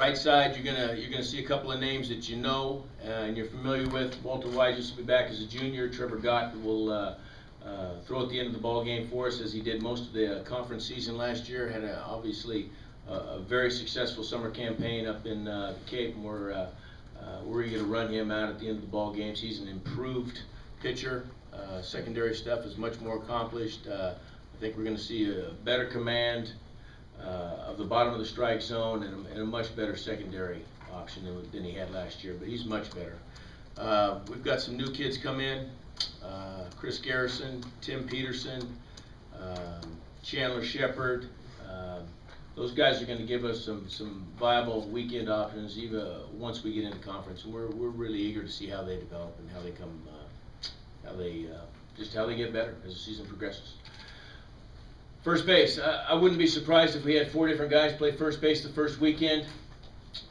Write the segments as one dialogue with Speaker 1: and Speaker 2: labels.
Speaker 1: Right side, you're gonna see a couple of names that you know and you're familiar with. Walter Wise will be back as a junior. Trevor Gott will throw at the end of the ball game for us, as he did most of the conference season last year. Had obviously a very successful summer campaign up in the Cape, and we're going to run him out at the end of the ball games. He's an improved pitcher. Secondary stuff is much more accomplished. I think we're going to see a better command of the bottom of the strike zone and a much better secondary option than he had last year, but he's much better. We've got some new kids come in, Chris Garrison, Tim Peterson, Chandler Shepard. Those guys are going to give us some viable weekend options even once we get into conference, and we're really eager to see how they develop and how they come, how they get better as the season progresses. First base, I wouldn't be surprised if we had 4 different guys play first base the first weekend.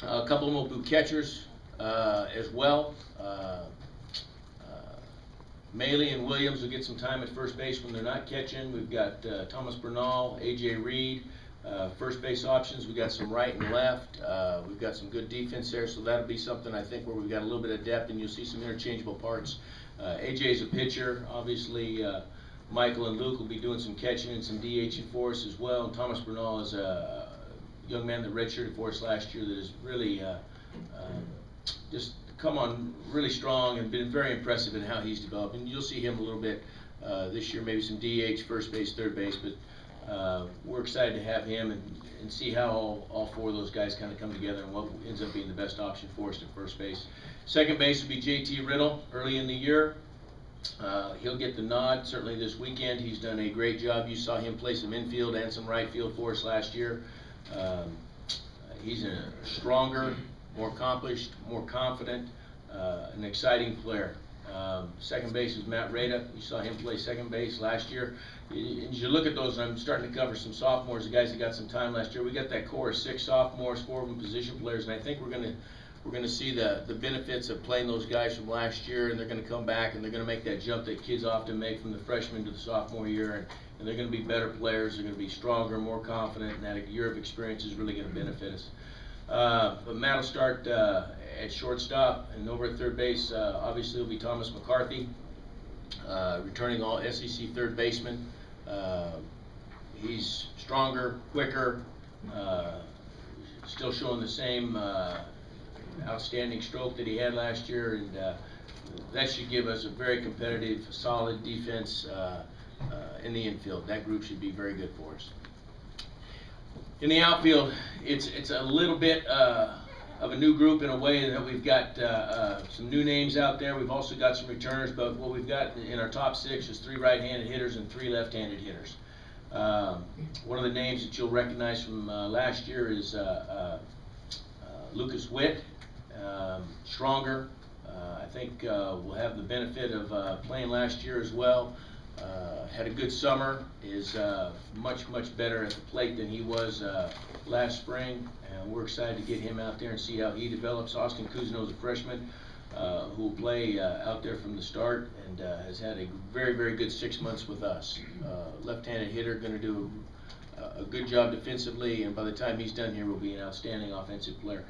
Speaker 1: A couple of them will be catchers as well. Maley and Williams will get some time at first base when they're not catching. We've got Thomas Bernal, A.J. Reed, first base options. We've got some right and left. We've got some good defense there, so that'll be something I think where we've got a little bit of depth, and you'll see some interchangeable parts. A.J. is a pitcher. Obviously, Michael and Luke will be doing some catching and some DHing for us as well. And Thomas Bernal is a young man that redshirted for us last year that has really just come on really strong and been very impressive in how he's developed. And you'll see him a little bit this year, maybe some DH, first base, third base, but we're excited to have him and see how all 4 of those guys kind of come together and what ends up being the best option for us at first base. Second base will be J.T. Riddle early in the year. He'll get the nod certainly this weekend. He's done a great job. You saw him play some infield and some right field for us last year. He's a stronger, more accomplished, more confident, an exciting player. Second base is Matt Rada. You saw him play second base last year. As you look at those, and I'm starting to cover some sophomores, the guys that got some time last year. We got that core of 6 sophomores, 4 of them position players, and I think we're going to see the benefits of playing those guys from last year, and they're going to come back and they're going to make that jump that kids often make from the freshman to the sophomore year, and they're going to be better players. They're going to be stronger, more confident, and that year of experience is really going to benefit us. But Matt will start at shortstop, and over at third base, obviously it'll be Thomas McCarthy, returning all SEC third baseman. He's stronger, quicker, still showing the same outstanding stroke that he had last year, and that should give us a very competitive, solid defense in the infield. That group should be very good for us. In the outfield, it's a little bit of a new group in a way that we've got some new names out there. We've also got some returners, but what we've got in our top 6 is 3 right-handed hitters and 3 left-handed hitters. One of the names that you'll recognize from last year is Lucas Witt. Stronger. I think we'll have the benefit of playing last year as well. Had a good summer, is much better at the plate than he was last spring, and we're excited to get him out there and see how he develops. Austin Kuzno is a freshman who will play out there from the start, and has had a very good 6 months with us. Left-handed hitter, going to do a good job defensively, and by the time he's done here will be an outstanding offensive player.